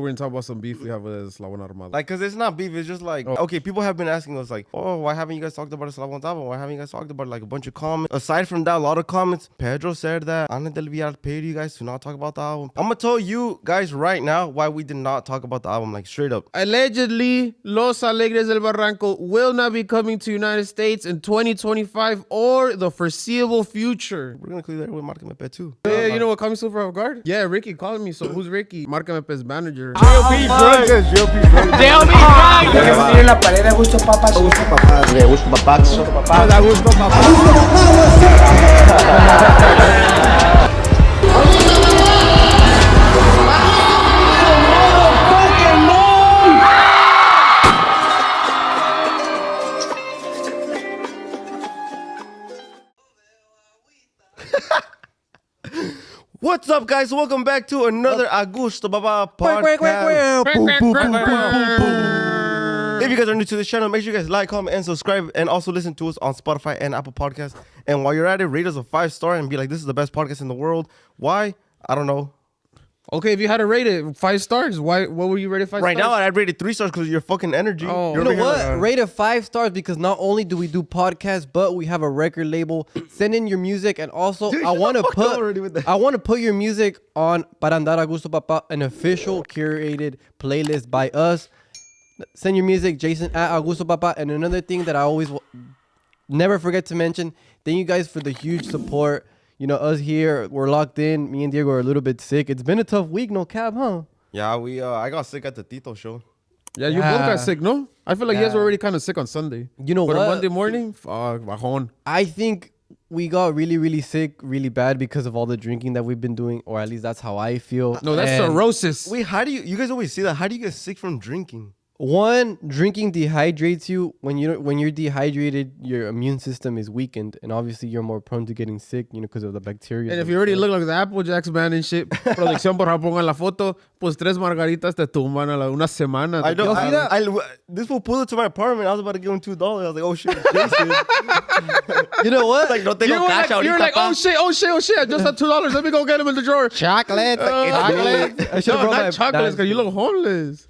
We're going to talk about some beef we have with Eslabon Armado. Like, because it's not beef. It's just like, okay, people have been asking us, like, oh, why haven't you guys talked about Eslabon's album? Why haven't you guys talked about, like, a bunch of comments? Aside from that, a lot of comments. Pedro said that Ana del Villar paid you guys to not talk about the album. I'm going to tell you guys right now why we did not talk about the album, like, straight up. Allegedly, Los Alegres Del Barranco will not be coming to United States in 2025 or the foreseeable future. We're going to clear that with Marca Mepe, too. Yeah, you know what caught me super off guard? Yeah, Ricky called me. So who's Ricky? Marca Mepe's manager. JLP Drugs. Tiene la pared de Agushto papás. Agushto papás. De Agushto papás. De Agushto papás. What's up, guys? Welcome back to another Agushto Baba podcast. If you guys are new to this channel, make sure you guys like, comment, and subscribe, and also listen to us on Spotify and Apple Podcasts. And while you're at it, rate us a 5-star and be like, this is the best podcast in the world. Why? I don't know. Okay, if you had to rate it 5 stars, what were you rated 5 Right stars? now, I'd rate it 3 stars because of your fucking energy. Oh. You're You know over here what? like, Rate it 5 stars because not only do we do podcasts, but we have a record label. Send in your music, and also Dude, I want to already with that. put your music on Para Andar Agusto Papa, an official curated playlist by us. Send your music, Jason at Agusto Papa. And another thing that I always never forget to mention, thank you guys for the huge support. You know, us here, we're locked in. Me and Diego are a little bit sick. It's been a tough week, no cap, huh? Yeah, I got sick at the Tito show. Yeah, you both got sick, no? I feel like you guys were already kind of sick on Sunday. You know but what? on Monday morning, fuck, bajón. I think we got really, really sick, really bad because of all the drinking that we've been doing, or at least that's how I feel. No, that's And cirrhosis. Wait, how do you guys always see that? How do you get sick from drinking? One, drinking dehydrates you. When you're dehydrated, your immune system is weakened, and obviously you're more prone to getting sick, you know, because of the bacteria. And if you already look like the Apple Jacks band and shit, producción por favor pongan la foto, pues 3 margaritas te tumban a una semana. I don't Y'all see that? This will pull it to my apartment. I was about to give him $2. I was like, oh shit, Jason. You know what? Like, no tengo cash ahorita. You're like, pa. oh shit, I just had $2. Let me go get them in the drawer. Chocolate. I should not chocolates because you look homeless.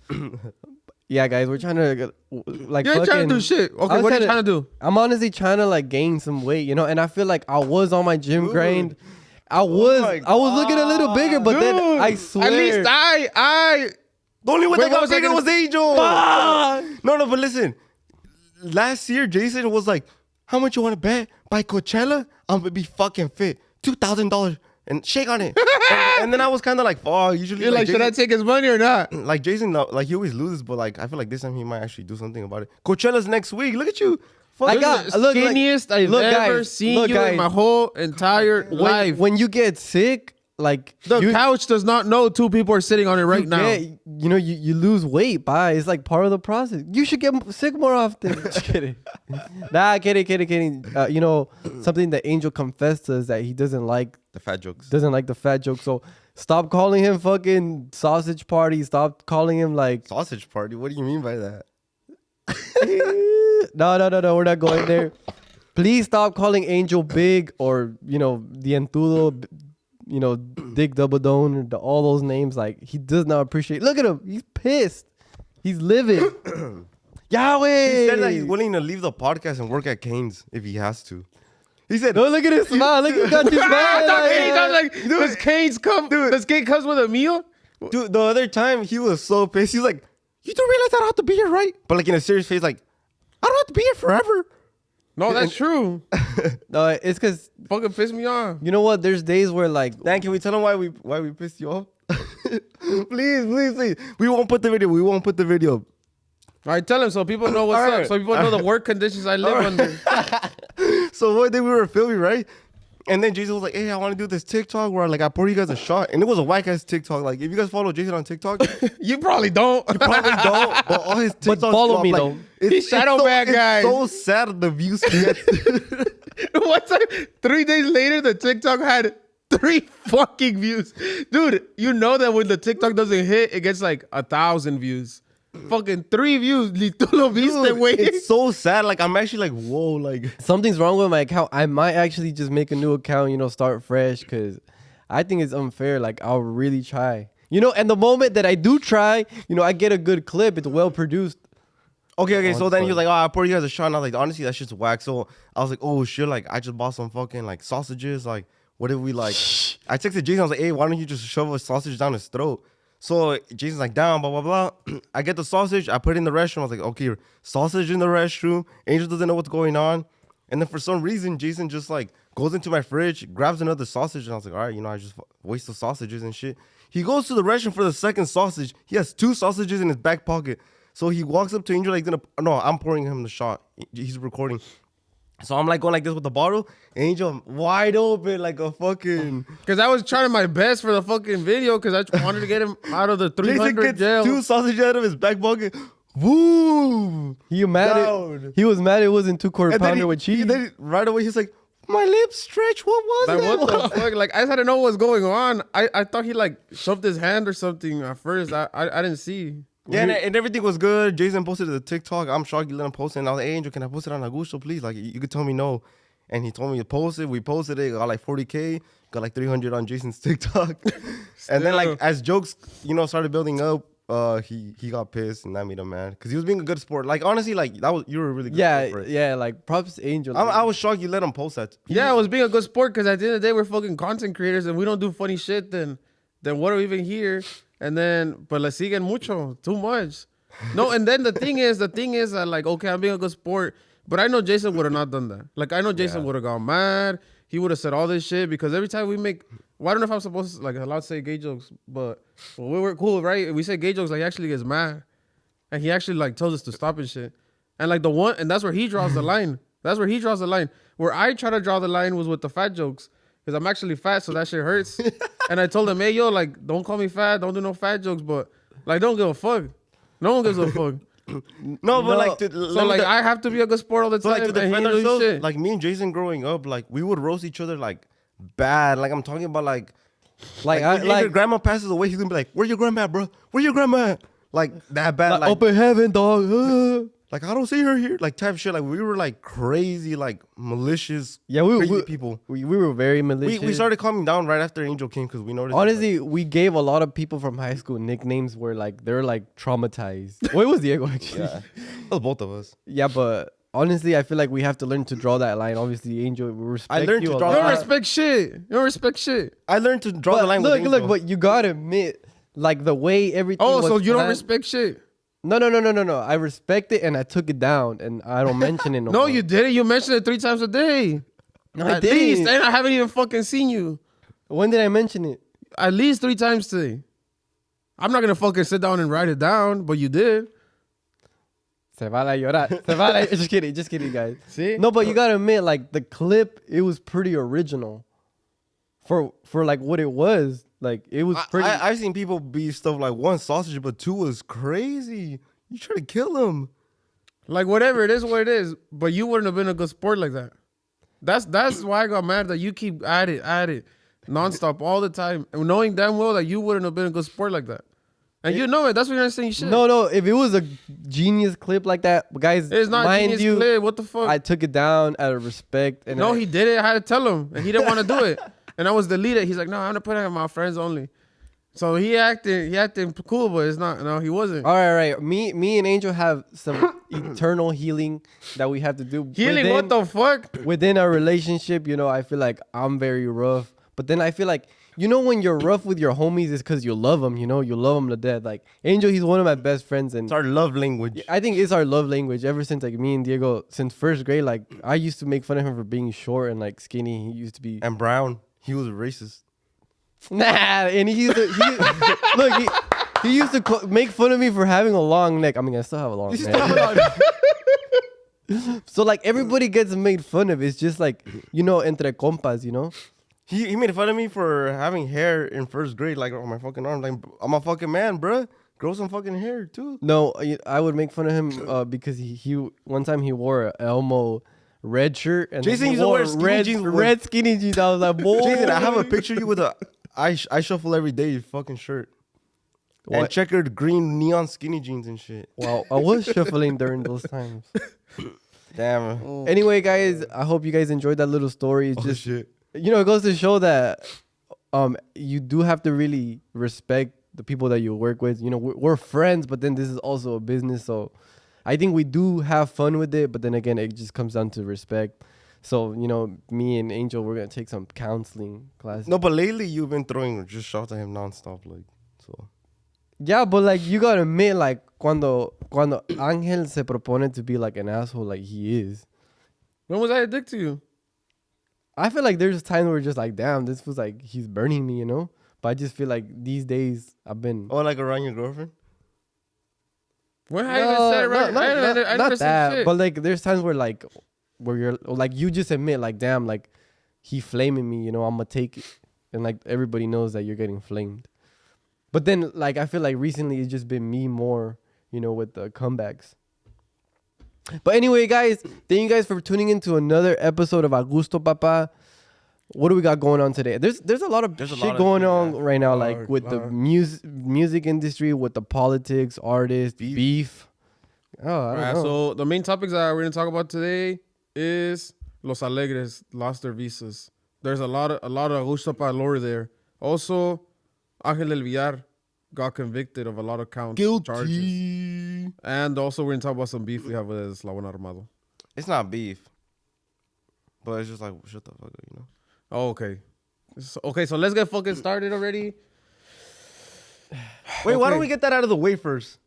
Yeah, guys, we're trying to like. You ain't trying to do shit. Okay, what are you trying to do? I'm honestly trying to like gain some weight, you know, and I feel like I was on my gym grind. I was looking a little bigger, but then I swear. At least I. The only one Wait, that what got was I bigger gonna- was Angel. No, but listen. Last year, Jason was like, how much you want to bet? By Coachella, I'm going to be fucking fit. $2,000. And shake on it. and then I was kind of like, oh, usually. You're like, should I take his money or not? Like Jason, like he always loses, but like I feel like this time he might actually do something about it. Coachella's next week. Look at you. I You're got the look, like- skinniest I've look, ever guys, seen look, you guys. in my whole entire life. When you get sick, like The you, couch does not know 2 people are sitting on it right now. you know, you lose weight. Bye. It's like part of the process. You should get sick more often. Just kidding. Nah, kidding. You know, something that Angel confessed to us that he doesn't like. The fat jokes. Doesn't like the fat joke. So stop calling him fucking sausage party. Stop calling him like. Sausage party? What do you mean by that? No. We're not going there. Please stop calling Angel big or, you know, dientudo, you know, Dick Double Dome, all those names. Like, he does not appreciate. Look at him. He's pissed. He's livid. Yahweh. He said that he's willing to leave the podcast and work at Cane's if he has to. He said, No, look at his smile. Look at his smile. I was like, does Cane's come? Does Cane comes with a meal? dude, the other time he was so pissed. He's like, you don't realize I don't have to be here, right? But like in a serious face, like, I don't have to be here forever. No, that's true. No, it's because, Fucking piss me off. you know what? There's days where, like, Dan, can we tell him why we pissed you off? please. We won't put the video. All right, tell him so people know what's All up. right. So people know the work conditions I live under. So one day we were filming, right? And then Jason was like, hey, I want to do this TikTok where like I pour you guys a shot. And it was a white guy's TikTok. Like if you guys follow Jason on TikTok, You probably don't. you probably don't. But all his TikToks follow flop. me, Like, though. He's shadow so, bad guy. It's so sad the views he gets. What's that? 3 days later, the TikTok had 3 fucking views. Dude, you know that when the TikTok doesn't hit, it gets like 1,000 views. Fucking 3 views. Ni tú lo viste, Dude, güey. it's so sad. Like I'm actually like, whoa, like something's wrong with my account. I might actually just make a new account, you know, start fresh, because I think it's unfair. Like, I'll really try. You know, and the moment that I do try, you know, I get a good clip. It's well produced. Okay. Oh, So then he was sorry. like, "Oh, I pour you guys a shot." And I was like, "Honestly, that shit's whack." So I was like, "Oh shit!" Like I just bought some fucking like sausages. Like what if we like? I texted Jason. I was like, "Hey, why don't you just shove a sausage down his throat?" So Jason's like, "Down, blah blah blah." I get the sausage. I put it in the restroom. I was like, "Okay, sausage in the restroom." Angel doesn't know what's going on, and then for some reason, Jason just like goes into my fridge, grabs another sausage, and I was like, "All right, you know, I just waste the sausages and shit." He goes to the restroom for the second sausage. He has 2 sausages in his back pocket. So he walks up to Angel like, no, I'm pouring him the shot. He's recording. So I'm like going like this with the bottle. Angel wide open like a fucking. Because I was trying my best for the fucking video because I wanted to get him out of the Jason 300 gets jail. 2 sausages out of his back pocket. Woo! He mad Down. he was mad it wasn't 2 quarter And then pounder with cheese. then right away he's like, my lips stretch. What was Like, that? what the fuck? Like, I just had to know what was going on. I thought he, like, shoved his hand or something at first. I didn't see. Yeah, and everything was good. Jason posted the TikTok. I'm shocked you let him post it. And I was like, hey, Angel, can I post it on Agushto, please? Like, you could tell me no. And he told me to post it. We posted it. Got like 40K. Got like 300 on Jason's TikTok. And then, like, as jokes, you know, started building up, he got pissed and that made him mad. Because he was being a good sport. Like, honestly, like, you were a really good sport for it. Yeah, like props to Angel. I was shocked you let him post that. Yeah, I was being a good sport because at the end of the day, we're fucking content creators and we don't do funny shit. Then what are we even here? And then, but le siguen mucho, too much. No, and then the thing is that, like, okay, I'm being a good sport, but I know Jason would have not done that. Like, I know Jason would have gone mad. He would have said all this shit because every time we make, well, I don't know if I'm supposed to, like, allowed to say gay jokes, but we were cool, right? If we say gay jokes, like, he actually gets mad. And he actually, like, tells us to stop and shit. And, like, and that's where he draws the line. That's where he draws the line. Where I try to draw the line was with the fat jokes. Because I'm actually fat, so that shit hurts. And I told him, hey, yo, like, don't call me fat. Don't do no fat jokes. But, like, don't give a fuck. No one gives a fuck. No, but like, So, like, I have to be a good sport all the so time. like to and he defend do ourselves, shit. like me and Jason growing up, like we would roast each other like bad. Like I'm talking about like if your grandma passes away, he's gonna be like, "Where your grandma, bro? Where your grandma?" Like that bad. Like open heaven, dog. like I don't see her here. Like type shit. Like we were like crazy, like malicious. Yeah, crazy people. We were very malicious. We started calming down right after Angel came because we noticed. Honestly, we gave a lot of people from high school nicknames where like they're like traumatized. What was Diego actually? yeah, that was both of us. Yeah, but honestly, I feel like we have to learn to draw that line. Obviously, Angel, we respect learned you to a draw You lot. don't respect shit. You don't respect shit. I learned to draw the line. Look, with Angel. but you gotta admit, like the way everything. Oh, was so you don't planned- respect shit. No. I respect it and I took it down and I don't mention it no No, more. you didn't. You mentioned it 3 times a day. No, I At least. didn't. And I haven't even fucking seen you. When did I mention it? At least 3 times today. I'm not gonna fucking sit down and write it down, but you did. Se va la llorar. Just kidding, guys. See? No, but you gotta admit, like the clip, it was pretty original. For like what it was, like it was pretty. I've seen people be stuff like 1 sausage, but 2 was crazy. You try to kill him. Like whatever it is, what it is. But you wouldn't have been a good sport like that. That's why I got mad that you keep at it, nonstop all the time, and knowing damn well that you wouldn't have been a good sport like that. And you know it. That's why you're not saying shit. no, if it was a genius clip like that, guys, It's not mind genius you, clip. What the fuck? I took it down out of respect. And No, he did it. I had to tell him, and he didn't want to do it. And I was deleted. He's like, no, I'm gonna put it on my friends only. So he acted cool, but it's not. No, he wasn't. All right. Me and Angel have some eternal healing that we have to do. Healing? What the fuck? Within our relationship, you know, I feel like I'm very rough, but then I feel like, you know, when you're rough with your homies, it's because you love them. You know, you love them to death. Like Angel, he's one of my best friends, and It's our love language. I think it's our love language. Ever since like me and Diego, since first grade, like I used to make fun of him for being short and like skinny. He used to be And Brown, he was a racist. nah, and he used to look. He used to make fun of me for having a long neck. I mean, I still have a long neck. So like everybody gets made fun of. It's just like, you know, entre compas, you know. He made fun of me for having hair in first grade, like on my fucking arm. Like I'm a fucking man, bruh. Grow some fucking hair too. No, I would make fun of him because he one time he wore an Elmo red shirt and Jason he used to wore wear skinny jeans with- red skinny jeans. I was like, boy. Jason, I have a picture of you with a I shuffle every day fucking shirt. And What? checkered green neon skinny jeans and shit. Wow, I was shuffling during those times. Damn. Anyway, guys, I hope you guys enjoyed that little story. It's just shit. you know, it goes to show that you do have to really respect the people that you work with. You know, we're friends, but then this is also a business. So I think we do have fun with it, but then again, it just comes down to respect. So, you know, me and Angel, we're going to take some counseling classes. No, but lately you've been throwing just shots at him nonstop, like, so. Yeah, but like you gotta admit, like cuando Angel se propone to be like an asshole, like he is. When was I a dick to you? I feel like there's times where just like, damn, this feels like he's burning me, you know. But I just feel like these days I've been. Oh, like around your girlfriend? When I even said it right? I never said that. shit. But like, there's times where you're like, you just admit, like, damn, like he flaming me, you know. I'm gonna take it, and like everybody knows that you're getting flamed. But then, like, I feel like recently it's just been me more, you know, with the comebacks. But anyway, guys, thank you guys for tuning into another episode of Agushto, Papa. What do we got going on today? There's a lot of shit going on right now, like with the music industry, with the politics, artists, beef. Oh, I don't know. So the main topics that we're gonna talk about today is Los Alegres lost their visas. There's a lot of Agushto Papa lore there. Also, Ángel del Villar got convicted of a lot of charges. And also we're gonna talk about some beef we have with Eslabon Armado. It's not beef. But it's just like, shut the fuck up, you know? Oh, okay, so let's get fucking started already. Wait, why don't we get that out of the way first?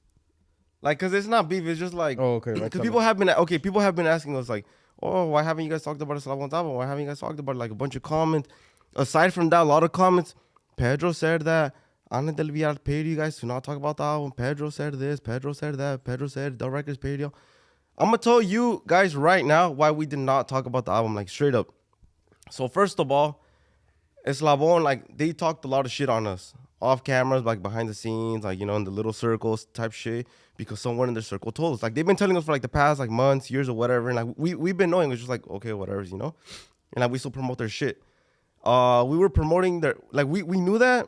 Like, cause it's not beef. It's just like, because people have been asking us like, oh, why haven't you guys talked about Eslabon Tabo? Why haven't you guys talked about like a bunch of comments? Aside from that, a lot of comments. Pedro said that Ángel del Villar paid you guys to not talk about the album. Pedro said this. Pedro said that. Pedro said the records paid y'all. I'm gonna tell you guys right now why we did not talk about the album, like straight up. So first of all, Eslabon, like they talked a lot of shit on us off cameras, like behind the scenes, like, you know, in the little circles type shit, because someone in their circle told us. Like they've been telling us for like the past like months, years or whatever, and like we've been knowing. It's just like, okay, whatever, you know, and like we still promote their shit. We were promoting their, like we knew that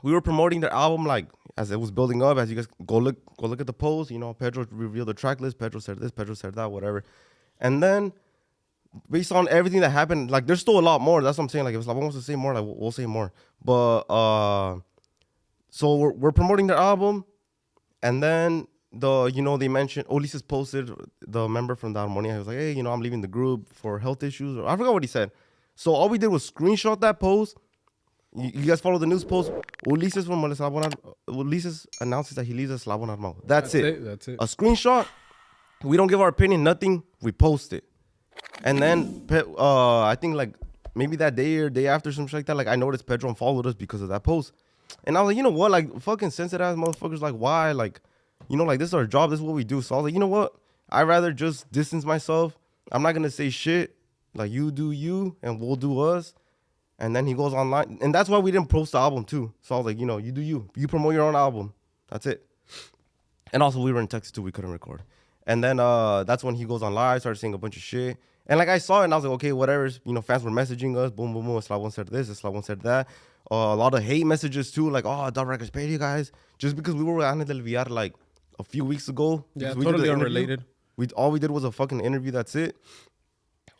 we were promoting their album, like as it was building up. As you guys go look at the post, you know, Pedro revealed the track list. Pedro said this, Pedro said that, whatever. And then based on everything that happened, like there's still a lot more. That's what I'm saying. Like if someone wants to say more, like we'll say more. But so we're promoting their album, and then they mentioned Ulises posted, the member from the Harmonia. He was like, hey, you know, I'm leaving the group for health issues. Or I forgot what he said. So all we did was screenshot that post. You guys follow the news post. Ulises from Eslabon. Ulises announces that he leaves Eslabon Armado. That's it. That's it. A screenshot. We don't give our opinion, nothing. We post it. And then I think like maybe that day or day after, some shit like that, like I noticed Pedro unfollowed us because of that post. And I was like, you know what? Like fucking sensitive ass motherfuckers, like why? Like, you know, like this is our job, this is what we do. So I was like, you know what? I'd rather just distance myself. I'm not gonna say shit. Like you do you and we'll do us. And then he goes online. And that's why we didn't post the album too. So I was like, you know, you do you. You promote your own album. That's it. And also we were in Texas too, we couldn't record. And then that's when he goes on live, started saying a bunch of shit. And like I saw it and I was like, okay, whatever. You know, fans were messaging us. Boom, boom, boom. Eslabon said this. Eslabon said that. A lot of hate messages too. Like, oh, the records paid you guys. Just because we were with Ángel del Villar like a few weeks ago. Yeah, we totally unrelated. All we did was a fucking interview. That's it.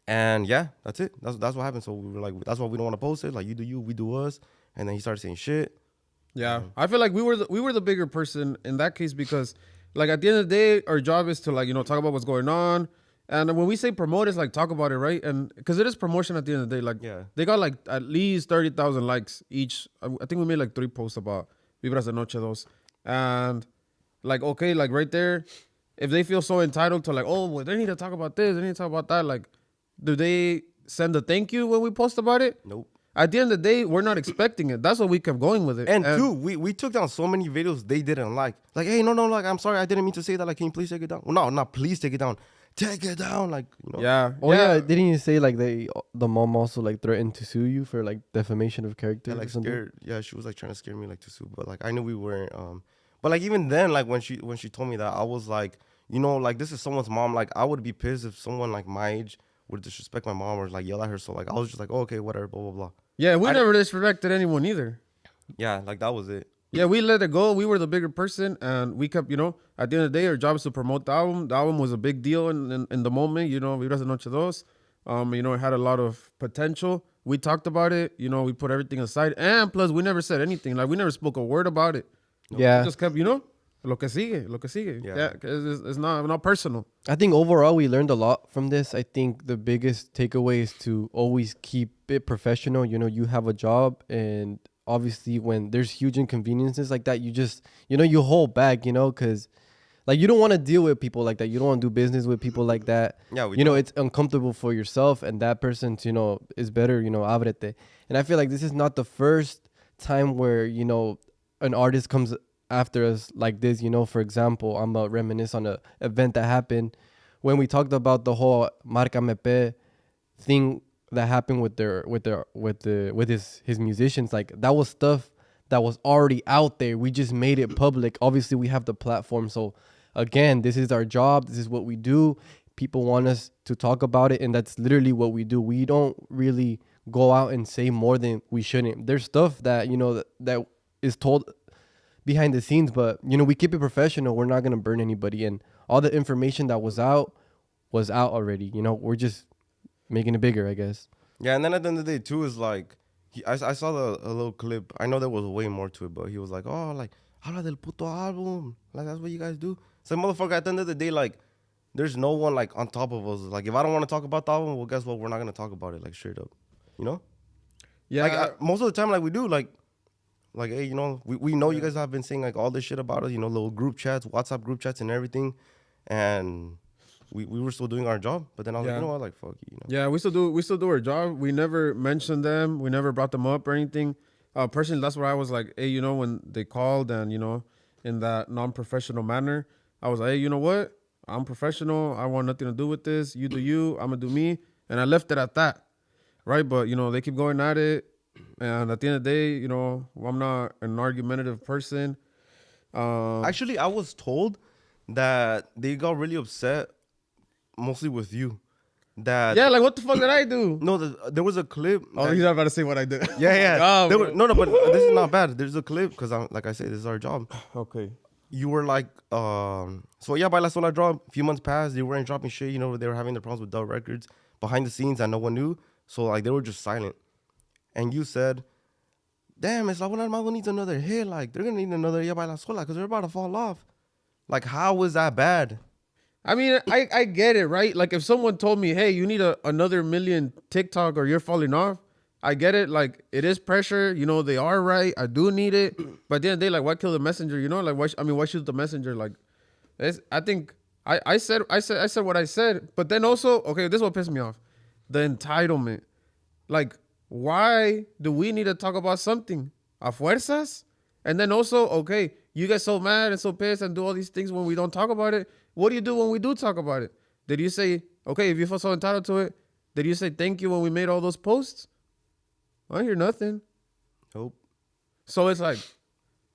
And yeah, that's it. That's what happened. So we were like, that's why we don't want to post it. Like you do you, we do us. And then he started saying shit. Yeah, I feel like we were the bigger person in that case, because like at the end of the day, our job is to like, you know, talk about what's going on. And when we say promote, it's like talk about it, right? And because it is promotion at the end of the day. Like they got like at least 30,000 likes each. I think we made like 3 posts about Vibras de Noche Dos. And like, okay, like right there, if they feel so entitled to like, oh, well, they need to talk about this, they need to talk about that, like, do they send a thank you when we post about it? Nope. At the end of the day, we're not expecting it. That's why we kept going with it. And two, we took down so many videos they didn't like. Like, hey, no, like, I'm sorry, I didn't mean to say that. Like, can you please take it down? Well, no, not please take it down. Take it down, like, you know. Yeah. Oh yeah, didn't you say like the mom also like threatened to sue you for like defamation of character? Yeah, like or something? scared. Yeah, she was like trying to scare me like to sue, but like I knew we weren't. But like even then, like when she told me that, I was like, you know, like this is someone's mom. Like I would be pissed if someone like my age would disrespect my mom or like yell at her. So like I was just like, oh, okay, whatever, blah blah blah. Yeah, we never disrespected anyone either. Yeah, like that was it. Yeah, we let it go. We were the bigger person, and we kept, you know, at the end of the day, our job is to promote the album. The album was a big deal in the moment, you know, Vibras de Noche Dos. You know, it had a lot of potential. we talked about it. You know, we put everything aside, and plus we never said anything. Like we never spoke a word about it. Yeah. We just kept, you know, lo que sigue. Yeah. It's not personal. I think overall we learned a lot from this. I think the biggest takeaway is to always keep it professional. You know, you have a job, and obviously when there's huge inconveniences like that, you just, you know, you hold back, you know, because like you don't want to deal with people like that. You don't want to do business with people like that. Yeah, you know, it's uncomfortable for yourself, and that person, you know, is better, you know, ábrete. And I feel like this is not the first time where, you know, an artist comes after us like this. You know, for example, I'm gonna reminisce on a event that happened when we talked about the whole Marca Mepe thing that happened with his musicians. Like that was stuff that was already out there. We just made it public. Obviously, we have the platform. So again, this is our job. This is what we do. People want us to talk about it, and that's literally what we do. We don't really go out and say more than we shouldn't. There's stuff that, you know, that is told behind the scenes, but, you know, we keep it professional. We're not going to burn anybody, and all the information that was out already. You know, we're just making it bigger, I guess. Yeah, and then at the end of the day, too, is like, I saw a little clip. I know there was way more to it, but he was like, oh, like, habla del puto album. Like, that's what you guys do. So, motherfucker, at the end of the day, like, there's no one, like, on top of us. Like, if I don't want to talk about the album, well, guess what? We're not going to talk about it, like, straight up. You know? Yeah. Like, most of the time, like, we do, like, hey, you know, we know you guys have been saying, like, all this shit about us, you know, little group chats, WhatsApp group chats and everything. And we were still doing our job. But then I was like, you know what? Like, fuck you, you know? Yeah, we still do our job. We never mentioned them. We never brought them up or anything. Personally, that's where I was like, hey, you know, when they called and, you know, in that non-professional manner, I was like, hey, you know what? I'm professional. I want nothing to do with this. You do you. I'm going to do me. And I left it at that. Right? But, you know, they keep going at it. And at the end of the day, you know, I'm not an argumentative person. Actually, I was told that they got really upset, mostly with you. That Yeah, like, what the fuck did I do? No, there was a clip. Oh, he's not about to say what I did. Yeah. Oh, No, but this is not bad. There's a clip because, like I said, this is our job. okay. You were like, so yeah, Baila Sola dropped. A few months passed. They weren't dropping shit. You know, they were having their problems with Dub Records behind the scenes and no one knew. So, like, they were just silent. And you said, damn, Eslabon Armado needs another hit. Like, they're going to need another Ya Baila Sola because they're about to fall off. Like, how was that bad? I mean, I get it, right? Like, if someone told me, hey, you need another million TikTok or you're falling off, I get it. Like, it is pressure. You know, they are right. I do need it. But at the end of the day, like, why kill the messenger? You know, like, why shoot the messenger? Like, I think I said what I said. But then also, okay, this is what pissed me off. The entitlement. Like, why do we need to talk about something? A fuerzas? And then also, okay, you get so mad and so pissed and do all these things when we don't talk about it. What do you do when we do talk about it? Did you say, okay, if you feel so entitled to it, did you say thank you when we made all those posts? I hear nothing. Nope. So it's like,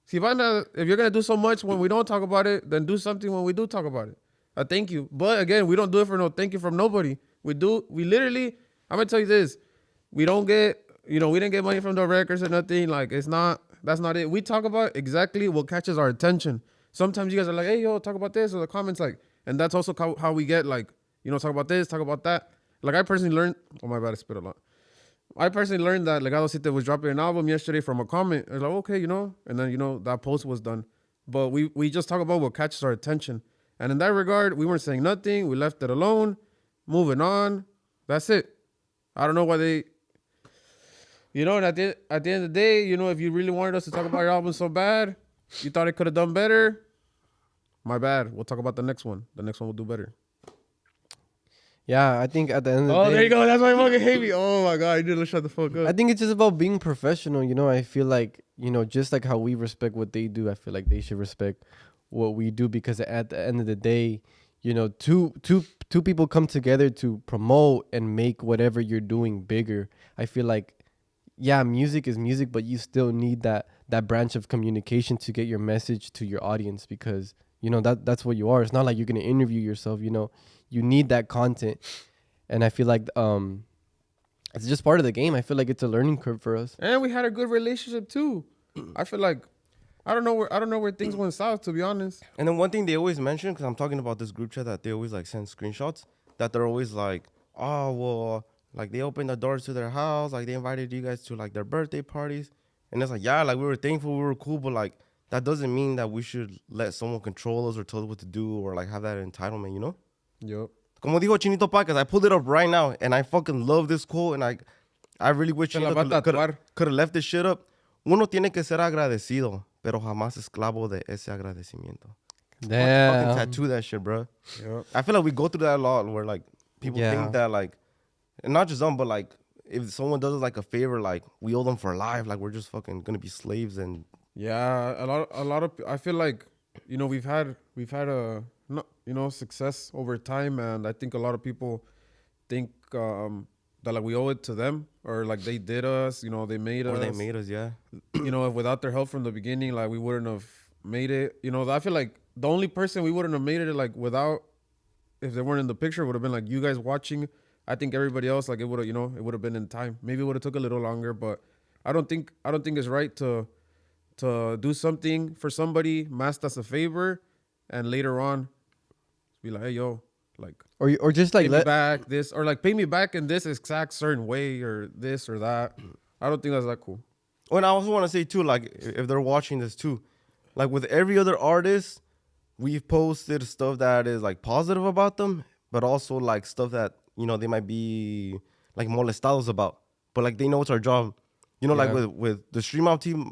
if you're going to do so much when we don't talk about it, then do something when we do talk about it. A thank you. But again, we don't do it for no thank you from nobody. We literally, I'm going to tell you this. We don't get, you know, we didn't get money from the records or nothing. Like, that's not it. We talk about exactly what catches our attention. Sometimes you guys are like, hey, yo, talk about this, or the comments, like, and that's also how we get, like, you know, talk about this, talk about that. Like, I personally learned, oh my bad, I spit a lot. I personally learned that Legado Siete was dropping an album yesterday from a comment. I was like, okay, you know, and then, you know, that post was done. But we just talk about what catches our attention. And in that regard, we weren't saying nothing. We left it alone. Moving on. That's it. I don't know why they, you know, and at the end of the day, you know, if you really wanted us to talk about your album so bad, you thought it could have done better, my bad. We'll talk about the next one. The next one will do better. Yeah, I think at the end of the day. Oh, there you go. That's why you fucking hate me. Oh, my God. You need to shut the fuck up. I think it's just about being professional. You know, I feel like, you know, just like how we respect what they do, I feel like they should respect what we do, because at the end of the day, you know, two people come together to promote and make whatever you're doing bigger. I feel like, yeah, music is music, but you still need that branch of communication to get your message to your audience, because, you know, that's what you are. It's not like you're going to interview yourself, you know. You need that content. And I feel like it's just part of the game. I feel like it's a learning curve for us. And we had a good relationship too. I feel like I don't know where things went south, to be honest. And then one thing they always mention, because I'm talking about this group chat that they always like send screenshots, that they're always like, oh, well, Like they opened the doors to their house. Like they invited you guys to like their birthday parties. And it's like, yeah, like we were thankful, we were cool, but like that doesn't mean that we should let someone control us or tell us what to do or like have that entitlement, you know? Yup. Como dijo Chinito Podcast, I pulled it up right now and I fucking love this quote and I really wish Se la va a tatuar. could have left this shit up. Uno tiene que ser agradecido, pero jamás esclavo de ese agradecimiento. Fucking Damn. tattoo that shit, bro. Yup. I feel like we go through that a lot where like people Yeah. think that like, and not just them, but like if someone does us like a favor, like we owe them for life, like we're just fucking gonna be slaves and Yeah, a lot of I feel like, you know, we've had a success over time, and I think a lot of people think that like we owe it to them, or like they did us, you know, they made us. or they made us, yeah. You know, if without their help from the beginning, like we wouldn't have made it. You know, I feel like the only person we wouldn't have made it like without, if they weren't in the picture, would have been like you guys watching. I think everybody else, like it would have, you know, it would have been in time. Maybe it would have took a little longer, but I don't think it's right to do something for somebody, mask as a favor, and later on be like, hey yo, like Or just like pay me back this, or like pay me back in this exact certain way, or this or that. I don't think that's that cool. Oh, and I also want to say too, like if they're watching this too, like with every other artist, we've posted stuff that is like positive about them, but also like stuff that, you know, they might be like molestados about, but like they know it's our job. You know, like Yeah. with the Stream Out team,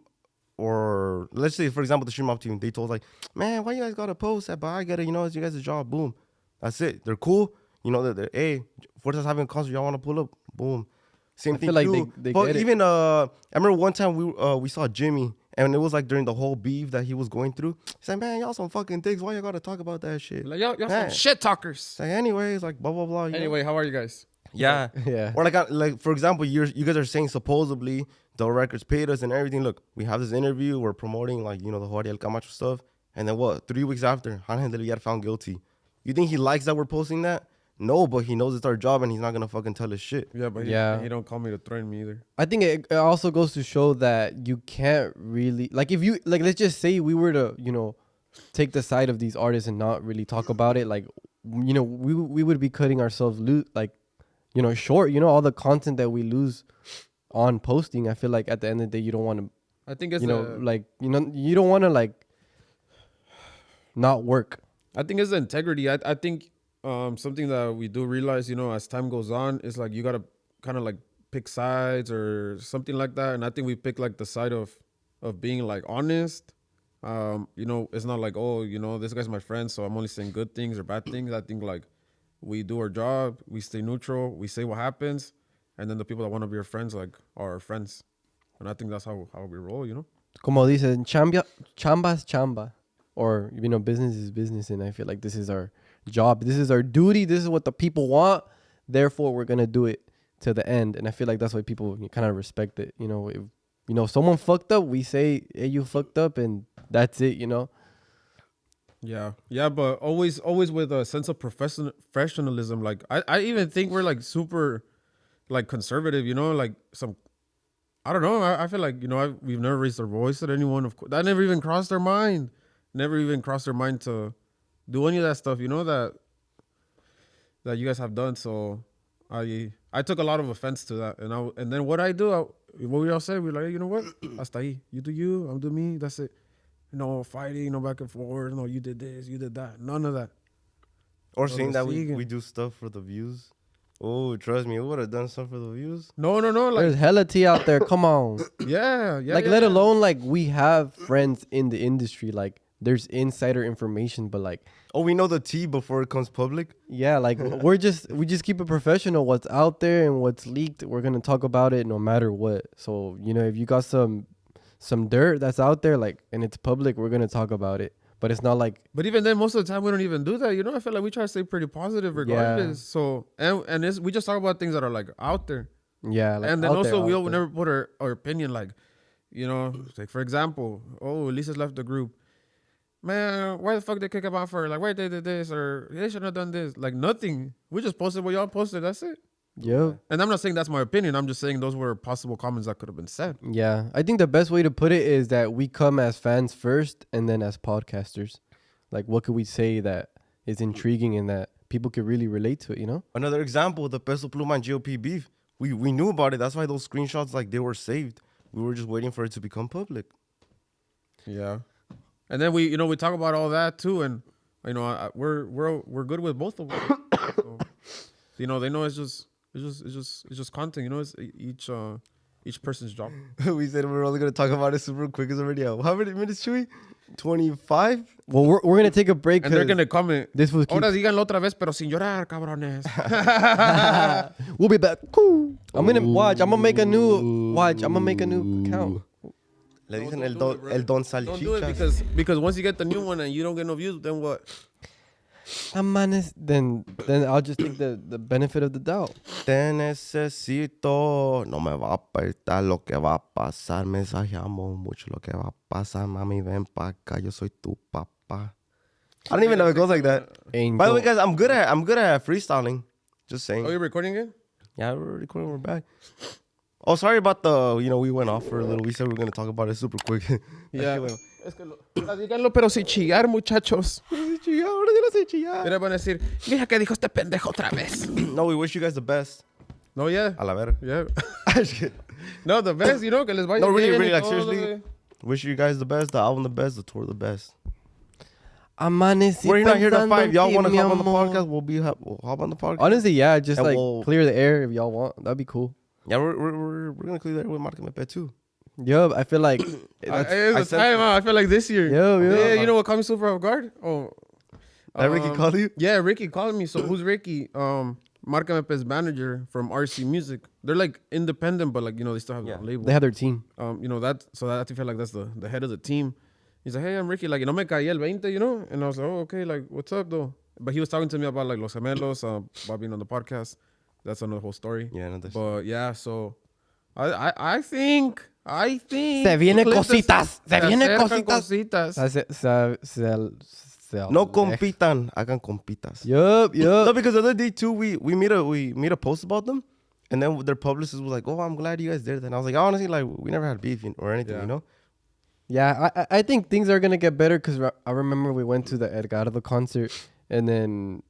or let's say for example the Stream Out team, they told like, man, why you guys gotta post that? But I get it, you know, it's you guys' job. Boom, that's it. They're cool. You know, they're hey, Forza's having a concert, y'all want to pull up? Boom. Same I thing. feel like too. they But get it. even I remember one time we saw Jimmy, and it was like during the whole beef that he was going through. He's like, man, y'all some fucking dicks. Why you gotta talk about that shit? Like y'all some Man. shit talkers. It's like, anyways, like blah blah blah. you know? Anyway, how are you guys? Yeah. Yeah. Or like for example, you guys are saying supposedly the records paid us and everything. Look, we have this interview. We're promoting like, you know, the Jorge El Camacho stuff. And then what? 3 weeks after, Angel del Villar found guilty. You think he likes that we're posting that? No, but he knows it's our job and he's not gonna fucking tell his shit. Yeah, but Yeah. he don't call me to threaten me either. I think it also goes to show that you can't really, like, if you, like, let's just say we were to, you know, take the side of these artists and not really talk about it, like, you know, we would be cutting ourselves like, you know, short, you know, all the content that we lose on posting. I feel like at the end of the day, you don't want to, I think it's you know, like, you know, you don't want to like not work. I think it's the integrity. I think something that we do realize, you know, as time goes on, is like you gotta kind of like pick sides or something like that. And I think we pick like the side of being like honest. You know, it's not like, oh, you know, this guy's my friend, so I'm only saying good things or bad things. I think like we do our job, we stay neutral, we say what happens, and then the people that want to be our friends like are our friends. And I think that's how we roll, you know. Como dicen, chamba's chamba, or, you know, business is business. And I feel like this is our job, this is our duty, this is what the people want, therefore we're gonna do it to the end. And I feel like that's why people kind of respect it. You know, if, you know, someone fucked up, we say, hey, you fucked up, and that's it, you know. Yeah, but always with a sense of professionalism. Like I even think we're like super like conservative, you know, like some, I don't know. I feel like, you know, we've never raised our voice at anyone. Of course, that never even crossed our mind. Never even crossed our mind to do any of that stuff, you know, that you guys have done. So I took a lot of offense to that, and then what I do, what we all say, we're like, hey, you know what, hasta ahí. You do you, I'll do me. That's it. No fighting, no back and forth. No, you did this, you did that. None of that. Or So saying that we siguen. do stuff for the views. Oh, trust me, we would have done stuff for the views. No. Like There's hella tea out there. Come on. yeah. Like, let alone like we have friends in the industry. Like, there's insider information, but like, Oh, we know the tea before it comes public. yeah, like we just keep it professional. What's out there and what's leaked, we're gonna talk about it no matter what. So, you know, if you got some dirt that's out there, like, and it's public, we're gonna talk about it. But it's not like, But even then, most of the time, we don't even do that. You know, I feel like we try to stay pretty positive regardless. So, and we just talk about things that are like out there. yeah, like, And then out also, there, we out there. never put our opinion, like, you know, like for example, oh, Lisa's left the group. Man, why the fuck they kick about for? Like, why they did this, or they should have done this? Like, nothing. We just posted what y'all posted. That's it. Yeah. And I'm not saying that's my opinion. I'm just saying those were possible comments that could have been said. Yeah, I think the best way to put it is that we come as fans first and then as podcasters. Like, what could we say that is intriguing and that people could really relate to it, you know? Another example, the Peso Pluma and GOP beef. We knew about it. That's why those screenshots, like, they were saved. We were just waiting for it to become public. Yeah. And then we talk about all that too, and we're good with both of them. So, they know it's just content. It's each person's job. We said we were only gonna talk about it super quick. It's already out. How many minutes, Chewy? 25. Well, we're gonna take a break. And they're gonna comment. This was Ahora díganlo otra vez, pero sin llorar, cabrones. We'll be back. I'm gonna make a new account. Le dicen el don Don't do it salchicha. because once you get the new one and you don't get no views, then what? Then I'll just take the benefit of the doubt. Te necesito. No me va a apretar lo que va a pasar. Mensajeamos mucho lo que va a pasar. Mami, ven pa' acá. Yo soy tu papá. I don't even know if it goes like that. By the way, guys, I'm good at freestyling. Just saying. Oh, you're recording it? Yeah, we're recording. We're back. Oh, sorry about the. We went off for a little. We said we were gonna talk about it super quick. Yeah. Es que díganlo, pero sin chillar, muchachos. Mira, van a decir, mira que dijo este pendejo otra vez. No, we wish you guys the best. No, yeah. A la verga. Yeah. No, the best, que les vaya No, really, bien really, y like, todo, seriously. Wish you guys the best, the album the best, the tour the best. Amanecí We're not here to pensando fight. If y'all en want to ti, hop on mi the amor. podcast, we'll hop on the podcast. Honestly, yeah, just And like we'll- clear the air if y'all want. That'd be cool. Yeah, we're gonna clear that with Marca Mepe too. Yo, I feel like It's a time out. I feel like this year. Yo. Yeah, you know what caught me super off guard? Oh. That Ricky called you? Yeah, Ricky called me. So who's Ricky? Marca Mepe's manager from RC Music. They're like independent, but like, they still have Yeah. a label. they have their team. I feel like that's the head of the team. He's like, hey, I'm Ricky. Like, no me caí el 20, And I was like, oh, okay. Like, what's up, though? But he was talking to me about like Los Gemelos, about being on the podcast. That's another whole story. Yeah, another. But yeah, so I think Se viene Clip cositas. Se viene acercan cositas. No compitan, hagan compitas. Yup. No, because the other day too, we made a post about them, and then their publicist was like, "Oh, I'm glad you guys did that." And I was like, honestly, like we never had beef or anything, Yeah. Yeah, I think things are gonna get better because I remember we went to the Edgardo concert, and then,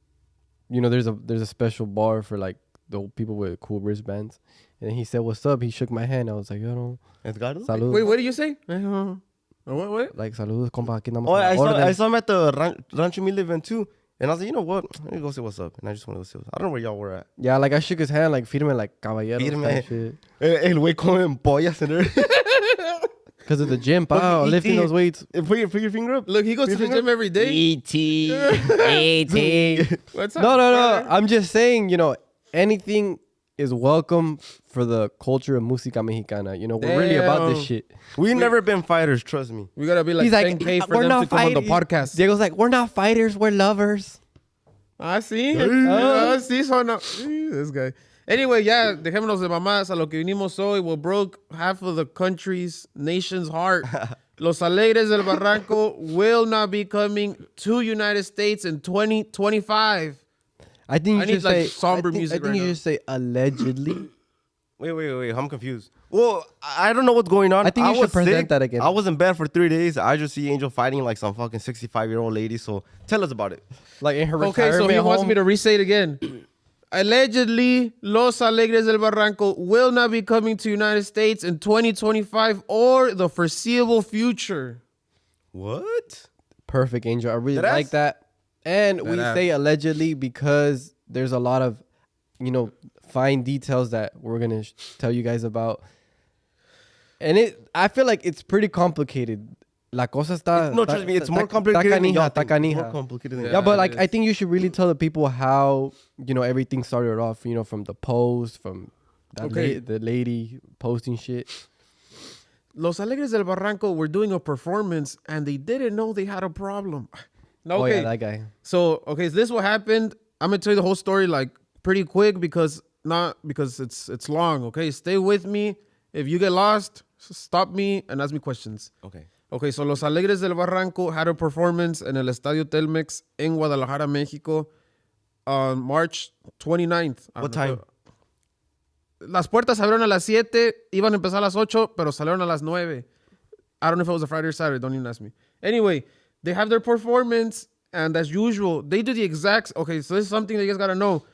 there's a special bar for like the people with cool wristbands, and he said, "What's up?" He shook my hand. I was like, Edgardo? Salud. Wait, what did you say? What? Like, saludos, compa. Aquí andamos Oh, a la orden." I saw him at the Rancho Humilde event too, and I was like, you know what? Let me go say what's up, and I just want to go say what's up. I don't know where y'all were at. Yeah, like I shook his hand, like firme, like caballero. Firme. Shit. El güey come pollas and everything. Because of the gym, pow, lifting those weights. Put your finger up. Look, he goes to the gym every day. E.T. What's up? No. I'm just saying, anything is welcome for the culture of música mexicana. We're really about this Damn. shit. We've never been fighters, trust me. We gotta be like He's like, 10K for we're them not to come on the fighting. podcast. Diego's like, we're not fighters, we're lovers. Ah, sí. Ah, sí, son. This guy. Anyway, yeah, dejémonos de mamadas a lo que vinimos hoy. What broke half of the nation's heart. Los Alegres del Barranco will not be coming to United States in 2025. I think you I should need, like, say somber I think, music I think right you now. should say allegedly. Wait, I'm confused. Well, I don't know what's going on. I think you should was present sick. that again. I was in bed for 3 days. I just see Angel fighting like some fucking 65-year-old lady. So tell us about it. Like in her Okay, so retirement he wants home. me to re-say it again. Allegedly, Los Alegres del Barranco will not be coming to United States in 2025 or the foreseeable future. What? Perfect, Angel. I really Deadass? like that. And we Deadass. say allegedly because there's a lot of, fine details that we're going to tell you guys about. And I feel like it's pretty complicated. La cosa está... No, trust me, it's more complicated than y'all think. More complicated than Yeah. Yeah, but like it I is. think you should really tell the people how, everything started off, from the post, from that Okay. the lady posting shit. Los Alegres del Barranco were doing a performance and they didn't know they had a problem. No, Oh okay. yeah, that guy. So, is this what happened? I'm going to tell you the whole story like pretty quick because it's long, okay? Stay with me. If you get lost, stop me and ask me questions. Okay. So Los Alegres del Barranco had a performance en el Estadio Telmex en Guadalajara, México on March 29th. What time? Las puertas se abrieron a las 7, iban a empezar a las 8, pero salieron a las 9. I don't know if it was a Friday or Saturday, don't even ask me. Anyway, they have their performance And as usual, they do the exact. Okay, so this is something that you guys gotta know.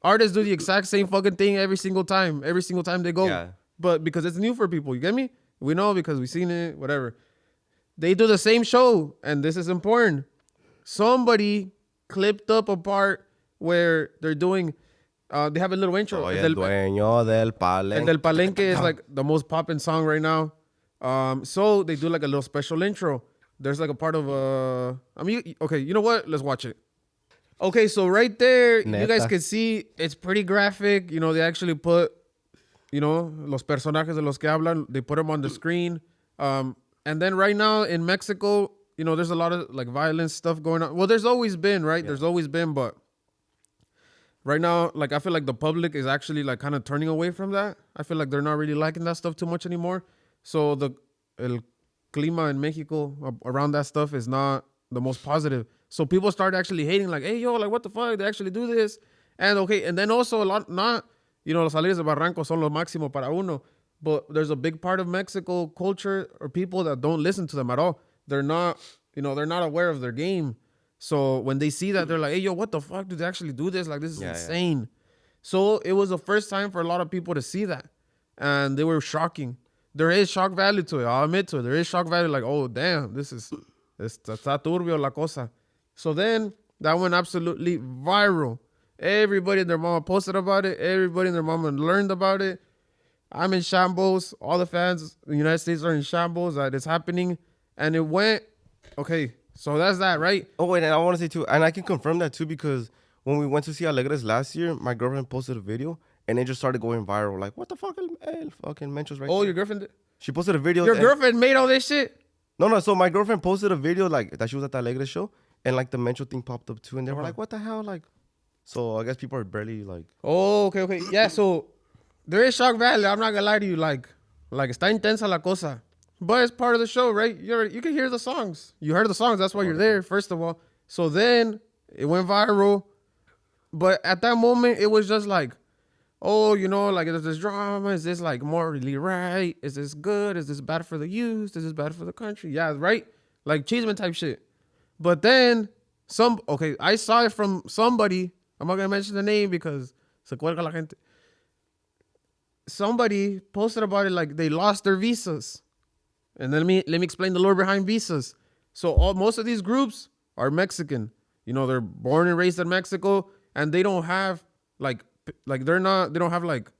Artists do the exact same fucking thing every single time they go. Yeah. But because it's new for people, you get me? We know because we've seen it, whatever. They do the same show, and this is important. Somebody clipped up a part where they're doing, they have a little intro. Soy el dueño del El palenque. del Palenque is like the most popping song right now. So they do like a little special intro. There's like a part of okay, you know what? Let's watch it. Okay, so right there, you guys Neta. can see it's pretty graphic. You know, they actually put, you know, los personajes de los que hablan, they put them on the screen. And then right now in Mexico, you know, there's a lot of like violence stuff going on. Well, there's always been, right? Yeah. There's always been, but right now, like I feel like the public is actually like kind of turning away from that. I feel like they're not really liking that stuff too much anymore. So el clima in Mexico around that stuff is not the most positive. So people start actually hating, like, hey, yo, like, what the fuck? They actually do this. And okay, and then also a lot, not, you know, Los Alegres del Barranco son lo máximo para uno. But there's a big part of Mexico culture or people that don't listen to them at all. They're not, you know, they're not aware of their game. So when they see that, they're like, hey, yo, what the fuck? Do they actually do this? Like, this is insane. Yeah. So it was the first time for a lot of people to see that. And they were shocking. There is shock value to it. I'll admit to it. There is shock value. Like, oh, damn, está turbio la cosa. So then that went absolutely viral. Everybody and their mama posted about it. Everybody and their mama learned about it. I'm in shambles. All the fans in the United States are in shambles that it's happening. And it went, okay, so that's that, right? Oh, wait, and I want to say too, and I can confirm that too, because when we went to see Alegres last year, my girlfriend posted a video and it just started going viral. Like, what the fuck? El fucking Mencho's right there. Your girlfriend did? She posted a video. Your girlfriend made all this shit? No. So my girlfriend posted a video like that she was at the Alegres show and like the Mencho thing popped up too. And they were like, what the hell? Like, so I guess people are barely like. Oh, okay. Yeah, so there is shock value. I'm not gonna lie to you. Like está intensa la cosa. But it's part of the show, right? You can hear the songs. You heard the songs. That's why you're there, first of all. So then it went viral. But at that moment, it was just like, oh, you know, like there's this drama. Is this like morally right? Is this good? Is this bad for the youth? Is this bad for the country? Yeah, right? Like Cheeseman type shit. But then I saw it from somebody. I'm not going to mention the name because se cuelga la gente. Somebody posted about it like they lost their visas. And then let me explain the lore behind visas. So most of these groups are Mexican. You know, they're born and raised in Mexico, and they don't have they don't have like,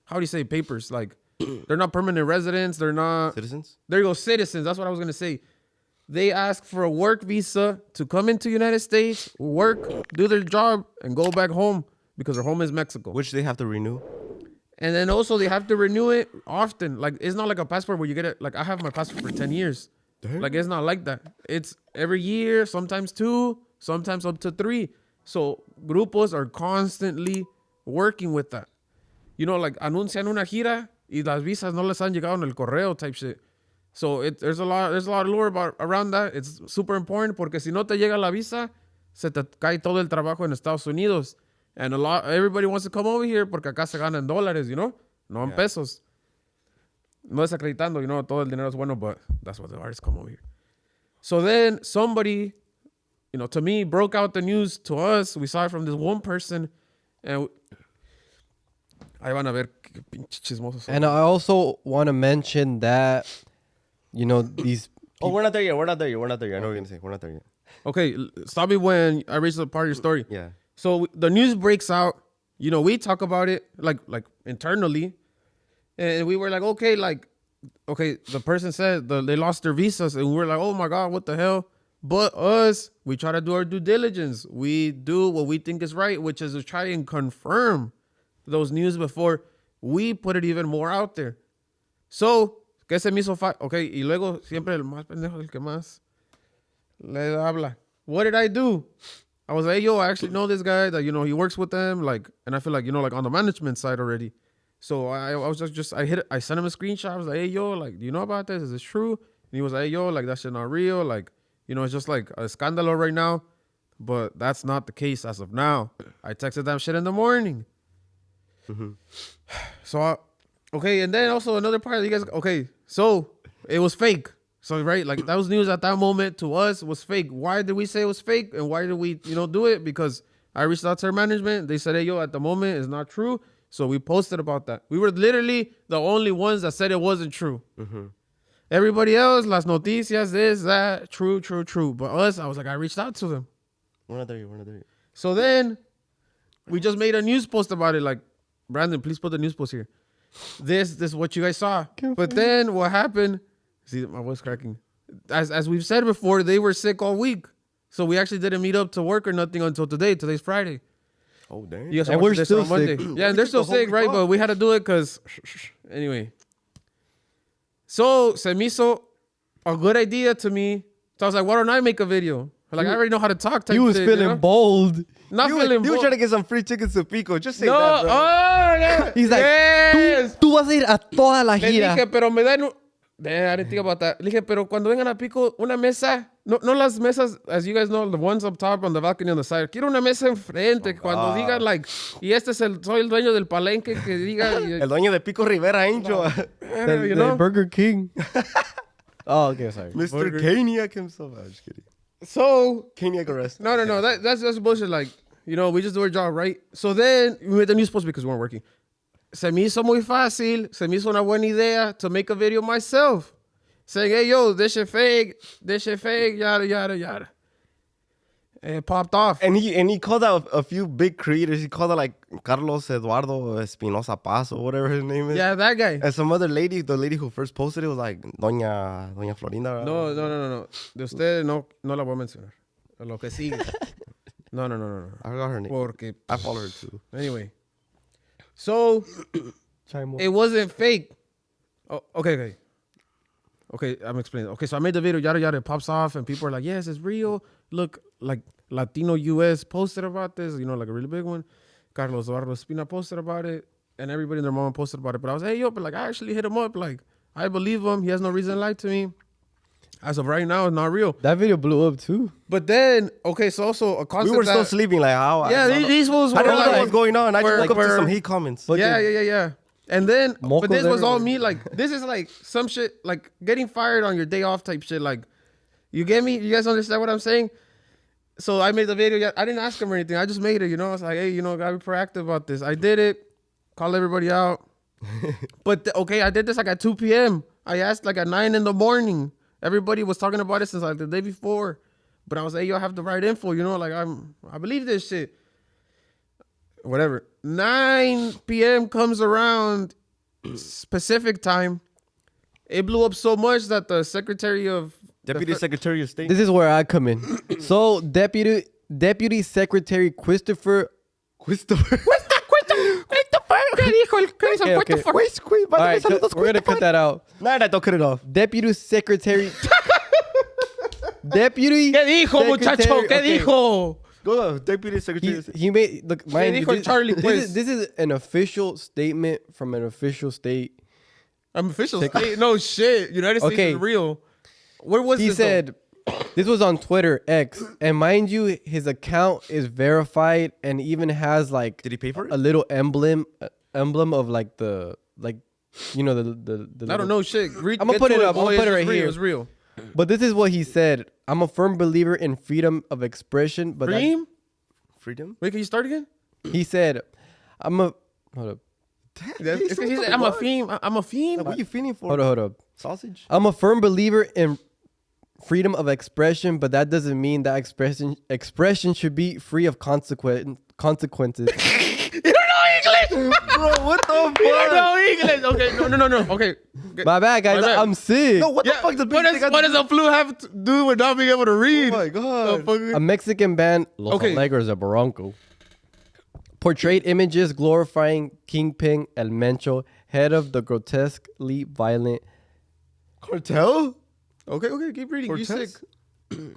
how do you say, papers? Like they're not permanent residents. They're not Citizens? There you go, citizens. That's what I was gonna say. They ask for a work visa to come into the United States, work, do their job, and go back home because their home is Mexico. Which they have to renew. And then also they have to renew it often. Like it's not like a passport where you get it. Like I have my passport for 10 years. Damn. Like it's not like that. It's every year, sometimes 2, sometimes up to 3. So grupos are constantly working with that. You know, like anuncian una gira y las visas no les han llegado en el correo type shit. So there's a lot of lore around that. It's super important porque si no te llega la visa, se te cae todo el trabajo en Estados Unidos. And everybody wants to come over here porque acá se ganan dólares, you know? No en pesos. No desacreditando, you know, todo el dinero es bueno, but that's why the artists come over here. So then somebody, you know, to me, broke out the news to us. We saw it from this one person. And ahí van a ver qué pinche chismosos son. And I also want to mention that, you know, these... Oh, we're not there yet. I know what you're going to say. We're not there yet. Okay, stop me when I reach the part of your story. Yeah. So the news breaks out. You know, we talk about it like internally, and we were like, okay, the person said they lost their visas, and we were like, oh my god, what the hell? But we try to do our due diligence. We do what we think is right, which is to try and confirm those news before we put it even more out there. So, ¿qué se me hizo okay, y luego siempre el más pendejo el que más le habla. What did I do? I was like, hey, yo, I actually know this guy that, you know, he works with them, like, and I feel like, you know, like on the management side already. So I was I sent him a screenshot. I was like, hey, yo, like, do you know about this? Is this true? And he was like, hey, yo, like, that shit not real. Like, you know, it's just like a scandalo right now, but that's not the case as of now. I texted that shit in the morning. Mm-hmm. So, okay. And then also another part of you guys, okay, so it was fake. So right, like that was news at that moment to us was fake. Why did we say it was fake, and why did we, do it? Because I reached out to our management. They said, "Hey, yo, at the moment it's not true." So we posted about that. We were literally the only ones that said it wasn't true. Everybody else, las noticias, this, that, true. But us, I was like, I reached out to them. We're not there yet. So then we just made a news post about it. Like, Brandon, please put the news post here. This is what you guys saw. But then what happened? See, my voice cracking. As we've said before, they were sick all week. So we actually didn't meet up to work or nothing until today. Today's Friday. Oh, damn. You guys And are we're watching this still on Monday. sick. Yeah, and they're still the whole sick, week right? off. But we had to do it because, anyway. So, se me hizo a good idea to me. So I was like, why don't I make a video? Like, I already know how to talk type He was shit, feeling bold. Not You feeling were bold. trying to get some free tickets to Pico. Just say No, that, bro. yeah. He's like, Yes. tú vas a ir a toda la Le gira. dije, pero me dan... Damn, I didn't think about that. Le dije, pero cuando vengan a Pico, una mesa... No las mesas, as you guys know, the ones up top on the balcony on the side. Quiero una mesa enfrente. Cuando digan, like... Y este es soy el dueño del palenque que diga... El dueño de Pico Rivera, Angel. The, you the know? Burger King. Oh, okay, sorry. Mr. Kaniak himself. I'm just kidding. So... Kaniak arrested. No. That's bullshit. Like, we just do our job, right? So then we made the news post because we weren't working. Se me hizo muy fácil. Se me hizo una buena idea to make a video myself. Saying, hey, yo, this shit fake, yada, yada, yada. And it popped off. And he called out a few big creators. He called out like Carlos Eduardo Espinosa Paz or whatever his name is. Yeah, that guy. And some other lady, the lady who first posted it was like Doña Florinda. No. De usted no la voy a mencionar. Lo que sigue. No. I forgot her name. Porque, I follow her too. anyway. So, it wasn't fake. Oh, okay. Okay, I'm explaining. Okay, so I made the video, yada, yada. It pops off, and people are like, yes, it's real. Look, like Latino US posted about this, like a really big one. Carlos Eduardo Espina posted about it, and everybody and their mama posted about it. But I was, hey, yo, but like, I actually hit him up. Like, I believe him. He has no reason to lie to me. As of right now, it's not real. That video blew up too. But then, okay, so also a concept We were still that- sleeping. Like, how? Yeah, these fools were I don't know like, what was going on. I just woke up to where- some hate comments. But Yeah. And then, Mocos but this was all everywhere. me. Like, this is like some shit, like getting fired on your day off type shit. Like, you get me? You guys understand what I'm saying? So I made the video. Yeah, I didn't ask him or anything. I just made it. I was like, hey, gotta be proactive about this. I did it. Call everybody out. But okay, I did this like at 2 p.m. I asked like at 9 in the morning. Everybody was talking about it since like the day before. But I was like, yo, I have the right info. Like I believe this shit. Whatever. 9 p.m. comes around Pacific time. It blew up so much that the Secretary of Deputy Secretary of State. This is where I come in. So Deputy Secretary Christopher. Okay. All right, we're gonna cut that out. Nah, don't cut it off. Deputy Secretary. Deputy. ¿Qué dijo, muchacho? ¿Qué Okay. dijo? Go, Deputy Secretary of State. He made look. Mind you, dijo Charlie, pues? this is an official statement from an official state. I'm official state. No shit. United States Okay. is real. Where was He this? though? said this was on Twitter X, and mind you, his account is verified and even has like Did he pay for it? a little emblem of like the the I little- don't know shit. I'ma put it up. I'm gonna put it right here. It's real. But this is what he said. I'm a firm believer in freedom of expression, but Dream? Freedom? Wait, can you start again? he said, hold up. It's 'cause he said, I'm a fiend. I'm a fiend. What are you feeling for? Hold up. Sausage? I'm a firm believer in freedom of expression, but that doesn't mean that expression should be free of consequences. You don't know English. Bro, what the fuck? You don't know English. Okay, no. Okay. My bad, guys. My bad. I'm sick. No, what the fuck does what does a flu have to do with not being able to read? Oh my god. The A Mexican band, Los Okay. Alegres Del Barranco, portrayed images glorifying Kingpin El Mencho, head of the grotesquely violent Cartel? Okay, keep reading. You sick.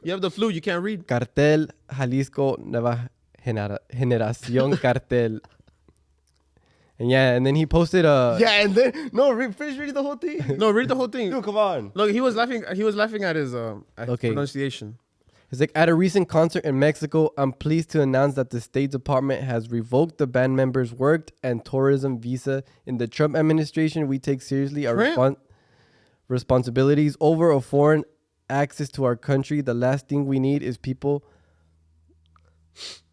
You have the flu. You can't read. Cartel Jalisco Nueva Generación Cartel. And then he posted a Yeah, and then finish reading the whole thing. No, read the whole thing. Dude, come on. Look, he was laughing. He was laughing at his Okay. pronunciation. It's like, at a recent concert in Mexico, I'm pleased to announce that the State Department has revoked the band members' work and tourism visa. In the Trump administration, we take seriously our Trump? responsibilities over a foreign access to our country. The last thing we need is people.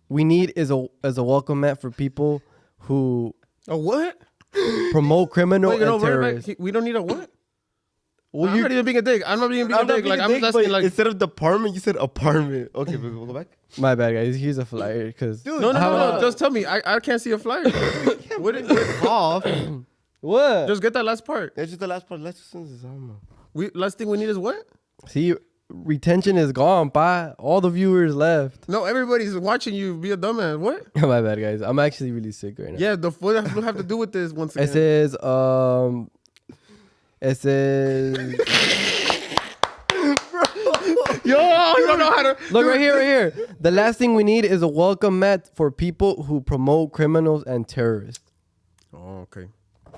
We need is a welcome mat for people who A what? promote criminal Wait, you know, and terrorists. we don't need a what? Well, I'm not even being a dick. I'm not being a dick. Like, I'm just asking, like, instead of department, you said apartment. Okay, we'll go back. My bad, guys. Here's a flyer because no. Just tell me. I can't see a flyer. What is it? Off. what? Just get that last part. That's just the last part. Let's just send this out. Last thing we need is what? See, retention is gone, pa. All the viewers left. No, everybody's watching you be a dumbass. What? My bad, guys. I'm actually really sick right now. Yeah, what does it have to do with this once again? It says Yo, you don't know how to look right here. The last thing we need is a welcome mat for people who promote criminals and terrorists. Oh, okay.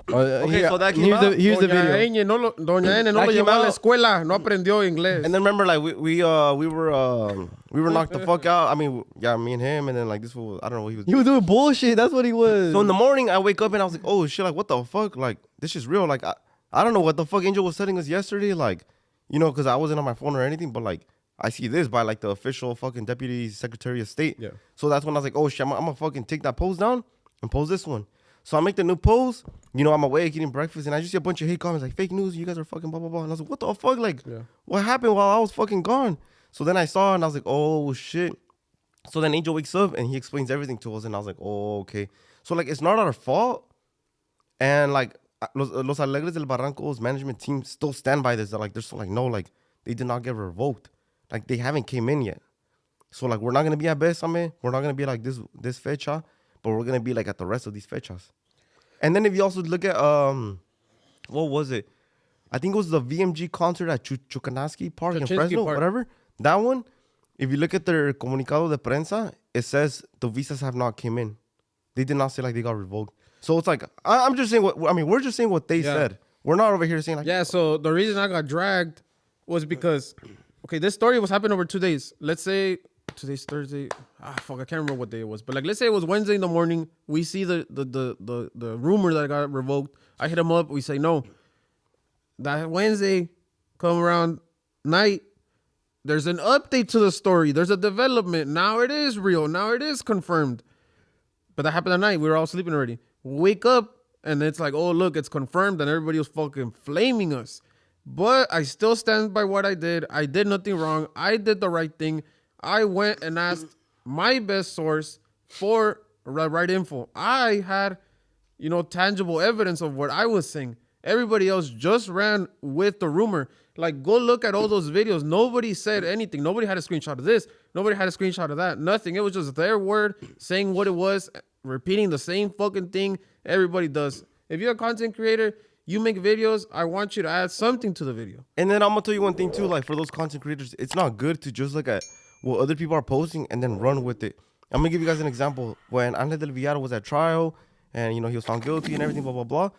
Okay, so that came here's out. here's the video. Doña N no lo That came llevaba a la out. escuela, no aprendió inglés. And then remember, like we were knocked the fuck out. I mean, yeah, me and him, and then like this fool, I don't know what he was. He was doing bullshit. That's what he was. So in the morning, I wake up and I was like, oh shit, like what the fuck, like this is real. Like I don't know what the fuck Angel was telling us yesterday, like you know, because I wasn't on my phone or anything, but like I see this by like the official fucking Deputy Secretary of State. Yeah. So that's when I was like, oh shit, I'm gonna fucking take that post down and post this one. So I make the new post, you know, I'm awake eating breakfast, and I just see a bunch of hate comments like fake news, you guys are fucking blah blah blah. And I was like, what the fuck? Like, what happened while I was fucking gone? So then I saw and I was like, oh shit. So then Angel wakes up and he explains everything to us, and I was like, oh, okay. So like it's not our fault. And like Los Alegres Del Barranco's management team still stand by this. They're like, they're still like, no, like they did not get revoked. Like they haven't came in yet. So like we're not gonna be at Besame. We're not gonna be like this fecha, but we're gonna be like at the rest of these fechas. And then if you also look at what was it? I think it was the VMG concert at Chukanaski Park in Fresno, Park. whatever. That one. If you look at their comunicado de prensa, it says the visas have not came in. They did not say like they got revoked. So it's like I'm just saying we're just saying what they said. We're not over here saying like So the reason I got dragged was because, okay, this story was happening over 2 days. Let's say today's Thursday. Fuck, I can't remember what day it was. But like, let's say it was Wednesday in the morning. We see the rumor that got revoked. I hit him up. We say no. That Wednesday, come around night. There's an update to the story. There's a development. Now it is real. Now it is confirmed. But that happened at night. We were all sleeping already. Wake up, and it's like, oh, look, it's confirmed. And everybody was fucking flaming us. But I still stand by what I did. I did nothing wrong. I did the right thing. I went and asked my best source for right info. I had, tangible evidence of what I was saying. Everybody else just ran with the rumor. Like, go look at all those videos. Nobody said anything. Nobody had a screenshot of this. Nobody had a screenshot of that. Nothing. It was just their word saying what it was, repeating the same fucking thing everybody does. If you're a content creator, you make videos, I want you to add something to the video. And then I'm gonna tell you one thing too, like for those content creators, it's not good to just look at what other people are posting and then run with it. I'm gonna give you guys an example. When Angel del Villar was at trial and he was found guilty and everything, blah blah blah.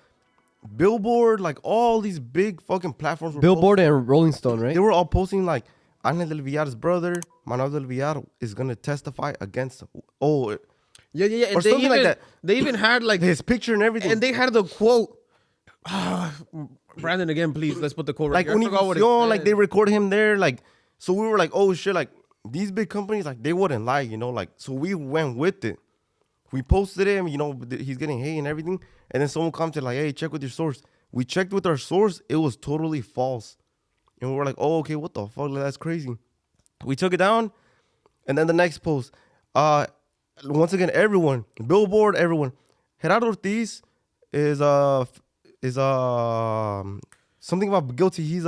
Billboard, like all these big fucking platforms were Billboard and Rolling Stone, right? They were all posting like Angel del Villar's brother, Manuel del Villar, is gonna testify against Yeah. And or something like that. They even had like his picture and everything. and they had the quote. Brandon, again, please. Let's put the quote right like here. I forgot what it Univision, said. like they record him there, like so we were like, oh shit, like these big companies, like they wouldn't lie, like so we went with it. We posted him, he's getting hate and everything, and then someone commented like, hey, check with your source. We checked with our source, it was totally false, and we were like, oh okay, what the fuck, like, that's crazy. We took it down, and then the next post, once again, everyone, Billboard, everyone, Gerardo Ortiz is something about guilty. He's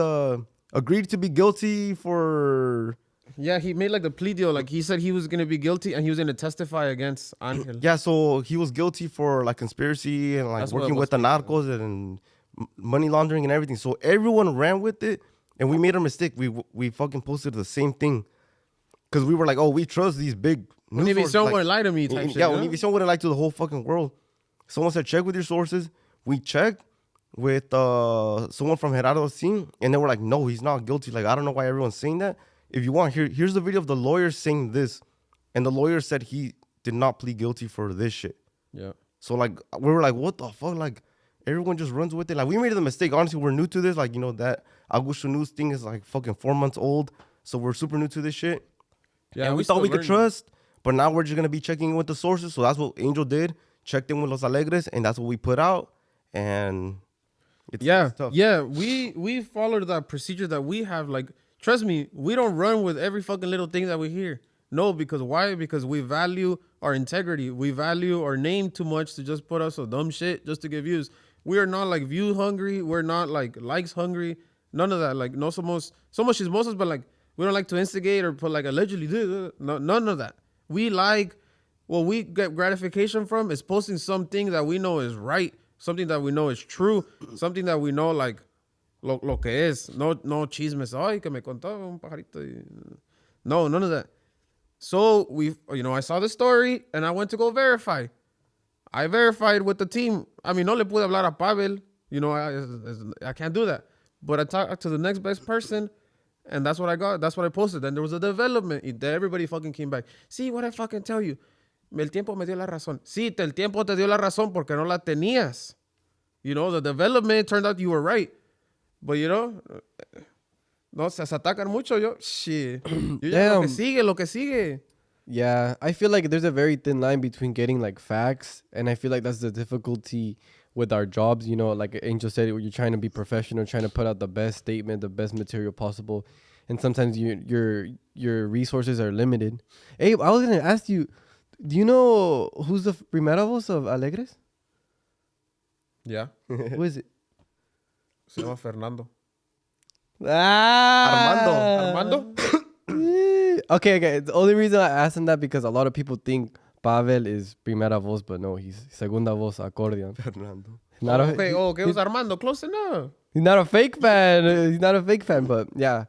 agreed to be guilty for. Yeah, he made like the plea deal. Like he said he was gonna be guilty and he was gonna testify against Angel. Yeah, so he was guilty for like conspiracy and like That's what working it was with the narcos and money laundering and everything. So everyone ran with it, and we made a mistake. We fucking posted the same thing because we were like, oh, we trust these big news sources. Univision wouldn't lie to me type shit. Yeah, Univision wouldn't lie to the whole fucking world. Someone said check with your sources. We checked with someone from Gerardo's team, and they were like, no, he's not guilty. Like, I don't know why everyone's saying that. If you want, here's the video of the lawyer saying this, and the lawyer said he did not plead guilty for this shit. Yeah. So like we were like, what the fuck? Like everyone just runs with it. Like we made the mistake. Honestly, we're new to this. Like that Agushto News thing is like fucking 4 months old. So we're super new to this shit. Yeah, and we thought we could trust, but now we're just gonna be checking in with the sources. So that's what Angel did. Checked in with Los Alegres, and that's what we put out. And it's tough. Yeah, we followed that procedure that we have. Like, trust me, we don't run with every fucking little thing that we hear. No, because why? Because we value our integrity. We value our name too much to just put us some dumb shit just to get views. We are not like view hungry. We're not like likes hungry. None of that. Like, no somos chismosos, but like we don't like to instigate or put like allegedly. No, none of that. We like what we get gratification from is posting something that we know is right, something that we know is true, something that we know like lo que es. No chismes. Ay, que me contó un pajarito. No, none of that. So I saw the story and I went to go verify. I verified with the team. I mean, no le pude hablar a Pavel. I can't do that. But I talked to the next best person, and that's what I got. That's what I posted. Then there was a development. Everybody fucking came back. See what I fucking tell you. El tiempo me dio la razón. Sí, el tiempo te dio la razón porque no la tenías. The development turned out you were right. But no, se atacan mucho. Shit. Damn. Lo que sigue. Yeah, I feel like there's a very thin line between getting like facts, and I feel like that's the difficulty with our jobs. Like Angel said, you're trying to be professional, trying to put out the best statement, the best material possible, and sometimes your resources are limited. Hey, I was gonna ask you, do you know who's the primera voz of Alegres? Yeah. Who is it? Se llama Fernando. Armando. Okay. The only reason I asked him that because a lot of people think Pavel is primera voz, but no, he's segunda voz accordion. Fernando. Okay, who's Armando? Close enough. He's not a fake fan. He's not a fake fan, but yeah.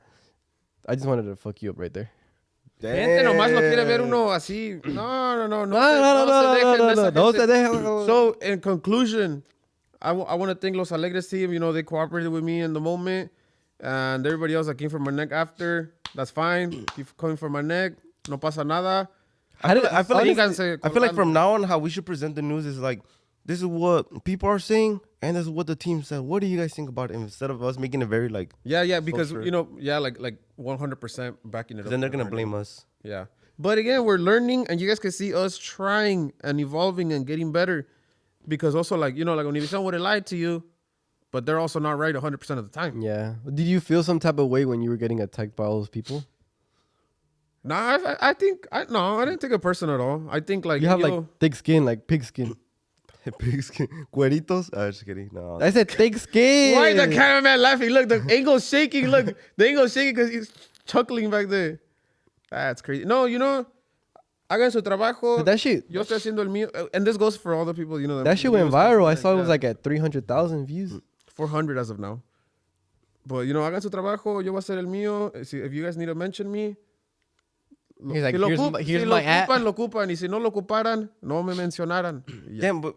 I just wanted to fuck you up right there. Gente nomás lo quiere ver uno así. No. No se dejen. So, in conclusion, I want to thank Los Alegres team. They cooperated with me in the moment. And everybody else that came from my neck after, that's fine. Keep coming from my neck. No pasa nada. I feel like from now on, how we should present the news is like, this is what people are saying, and this is what the team said. What do you guys think about it? Instead of us making it very like... Yeah, because, like 100% backing it up. Then they're going to blame us. Yeah. But again, we're learning, and you guys can see us trying and evolving and getting better. Because also, like Univision would have lied to you, but they're also not right 100% of the time. Yeah. Did you feel some type of way when you were getting attacked by all those people? Nah, I didn't take it personal at all. I think like... You have like thick skin, like pig skin. Pig skin. Cueritos? Just kidding. No. I said thick skin. Why is the cameraman laughing? Look, the angle's shaking. Look, the angle's shaking because he's chuckling back there. That's crazy. No, hagan su trabajo. But that shit... Yo estoy haciendo el mío. And this goes for all the people, That shit went viral. I saw it was like at 300,000 views. 400 as of now. But, hagan su trabajo. Yo voy a hacer el mío. If you guys need to mention me. He's like, here's my ad. Lo ocupan. Y si no lo ocuparan, no me mencionaran. Yeah. Damn, but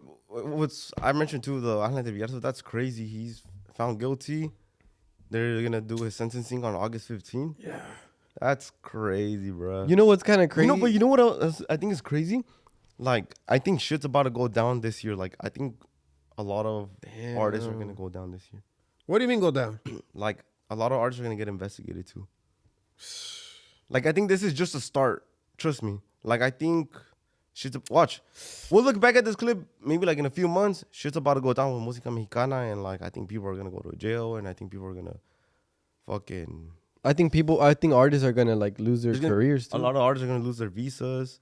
I mentioned too, the Ángel de Villarzo, that's crazy. He's found guilty. They're going to do his sentencing on August 15th. Yeah. That's crazy, bro. You know what's kind of crazy? But you know what else I think is crazy? Like, I think shit's about to go down this year. Like, I think a lot of artists are going to go down this year. What do you mean go down? Like, a lot of artists are going to get investigated too. Like, I think this is just a start. Trust me. Like, I think watch. We'll look back at this clip maybe like in a few months. Shit's about to go down with Música Mexicana, and like, I think people are going to go to jail, and I think people are going to fucking... I think artists are going to like lose their careers too. A lot of artists are going to lose their visas.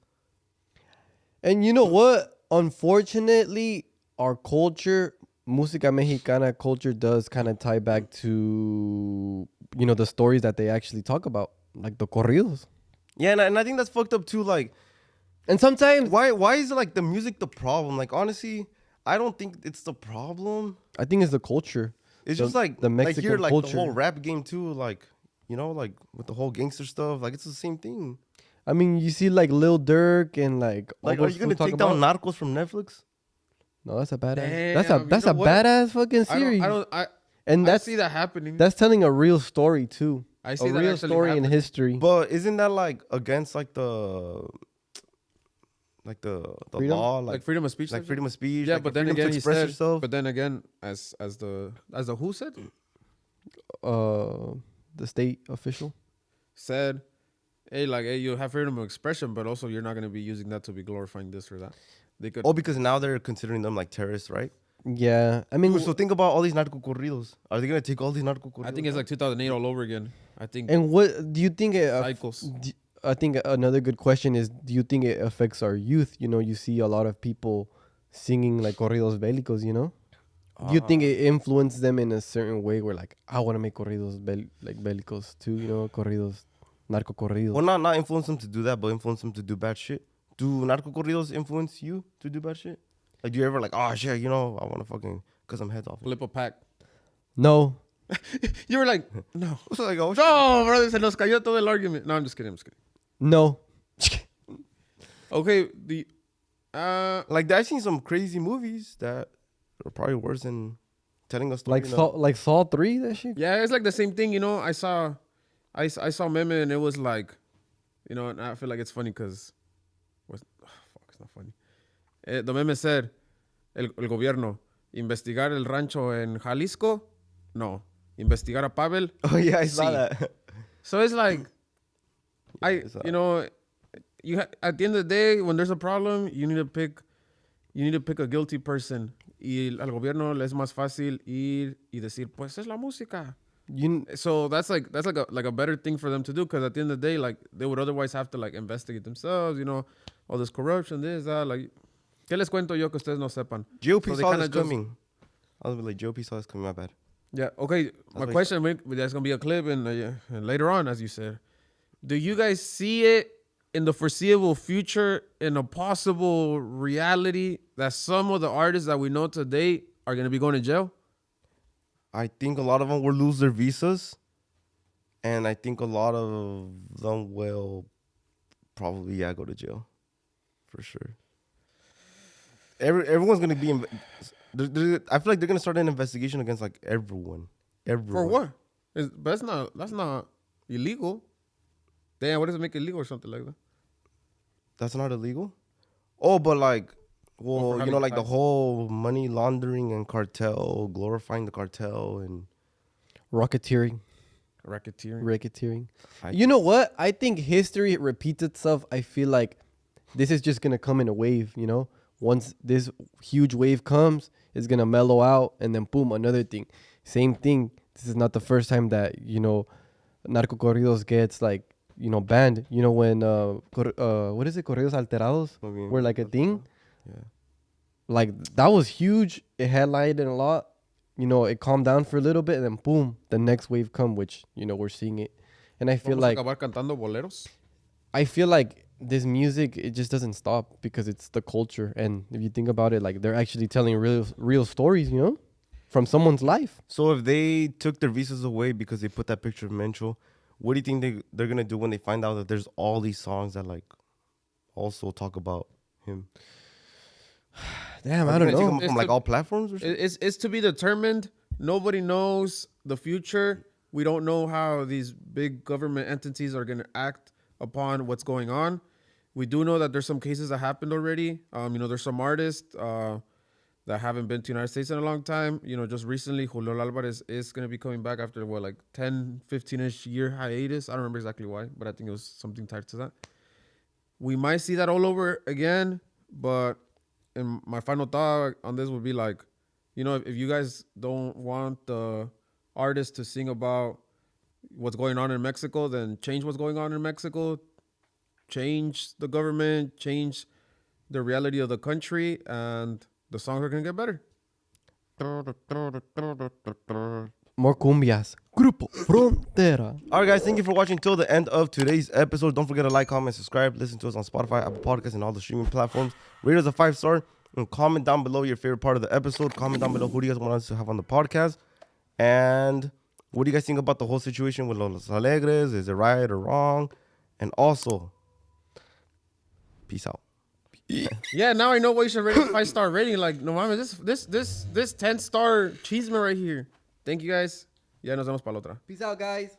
And you know what? Unfortunately, our culture, Música Mexicana culture, does kind of tie back to, the stories that they actually talk about, like the corridos. Yeah, and I think that's fucked up too. Like, and sometimes... Why is it like the music the problem? Like, honestly, I don't think it's the problem. I think it's the culture. It's just like the Mexican culture. The whole rap game too, like, like with the whole gangster stuff, like it's the same thing. I mean, you see like Lil Durk and like are you gonna take down Narcos from Netflix? No, that's a badass. Damn, that's a badass fucking series. I see that happening. That's telling a real story too. I see a real story in history. But isn't that like against like the freedom? law, like freedom of speech? Like freedom of speech. Yeah, like but then again, to express yourself. But then again, as the who said? the state official. Said, hey, you have freedom of expression, but also you're not going to be using that to be glorifying this or that. They could. Oh, because now they're considering them like terrorists, right? Yeah, I mean, So think about all these narco corridos. Are they gonna take all these narco corridos? I think it's like 2008 all over again. I think and what do you think? cycles. I think another good question is, do you think it affects our youth? You know, you see a lot of people singing like corridos bélicos, you know? Do you think it influenced them in a certain way where like, I want to make corridos like bélicos too, you know, corridos, narco corridos? Well, not influence them to do that, but influence them to do bad shit. Do narco corridos influence you to do bad shit? Like, do you ever like, oh shit, you know, I want to fucking cut some heads off? Flip a pack. No. You were like, no. So like, oh, No, brother, se nos cayó todo el argument. No, I'm just kidding. No. Okay, like I've seen some crazy movies that are probably worse than telling a story. like Saw 3, that shit? yeah, it's like the same thing, you know. I saw Meme and it was like, you know, and I feel like it's funny because, it's not funny. The Meme said, el gobierno, investigar el rancho en Jalisco, no. Investigar a Pavel. Oh yeah, I saw Sí. that. So it's like, It's, you know, at the end of the day, when there's a problem, you need to pick a guilty person. Y al gobierno le es más fácil ir y decir, pues es la música. So that's like a better thing for them to do, because at the end of the day, like they would otherwise have to like investigate themselves, you know, all this corruption, this, that, like, ¿qué les cuento yo que ustedes no sepan? GOP So they saw kinda this just- coming. I was like, GOP saw this coming. My bad. Yeah. Okay. My what question, there's gonna be a clip and later on, as you said, do you guys see it in the foreseeable future, in a possible reality, that some of the artists that we know today are gonna be going to jail? I think a lot of them will lose their visas, and I think a lot of them will probably go to jail, for sure. Everyone's gonna be. I feel like they're gonna start an investigation against like everyone. For what? But that's not illegal. Damn, what does it make illegal or something like that? That's not illegal. Oh, but like, well, for you know, having like the taxes. whole money laundering and cartel, glorifying the cartel, and Racketeering. You know what? I think history repeats itself. I feel like this is just going to come in a wave, you know? Once this huge wave comes, it's going to mellow out, and then boom, another thing. Same thing. This is not the first time that, you know, narco corridos gets like, you know, banned. You know, when, what is it? Corridos alterados were like a thing. Yeah. Like That was huge. It headlined a lot. You know, it calmed down for a little bit, and then boom, the next wave come, which, you know, we're seeing it. And I feel like acabar cantando boleros. this music, it just doesn't stop because it's the culture. And if you think about it, like they're actually telling real stories, you know, from someone's life. So if they took their visas away because they put that picture of Mencho, what do you think they're gonna do when they find out that there's all these songs that like also talk about him? Damn, Are I they don't gonna take know. him from like all platforms or something? It's to be determined. Nobody knows the future. We don't know how these big government entities are going to act upon what's going on. We do know that there's some cases that happened already. You know, there's some artists that haven't been to the United States in a long time. You know, just recently, Julio Alvarez is going to be coming back after, 10, 15-ish year hiatus. I don't remember exactly why, but I think it was something tied to that. We might see that all over again, but and my final thought on this would be like, you know, if you guys don't want the artists to sing about what's going on in Mexico, then change what's going on in Mexico, change the government, change the reality of the country, and the songs are going to get better. More cumbias. Grupo Frontera. All right, guys, thank you for watching till the end of today's episode. Don't forget to like, comment, subscribe, listen to us on Spotify, Apple Podcasts, and all the streaming platforms. Rate us a 5-star, and comment down below your favorite part of the episode. Comment down below who do you guys want us to have on the podcast, and what do you guys think about the whole situation with Los Alegres? Is it right or wrong? And also, peace out. Yeah, now I know why you should rate a 5-star rating. Like, no mames, this 10-star cheeseman right here. Thank you guys. Ya nos vemos para la otra. Peace out, guys.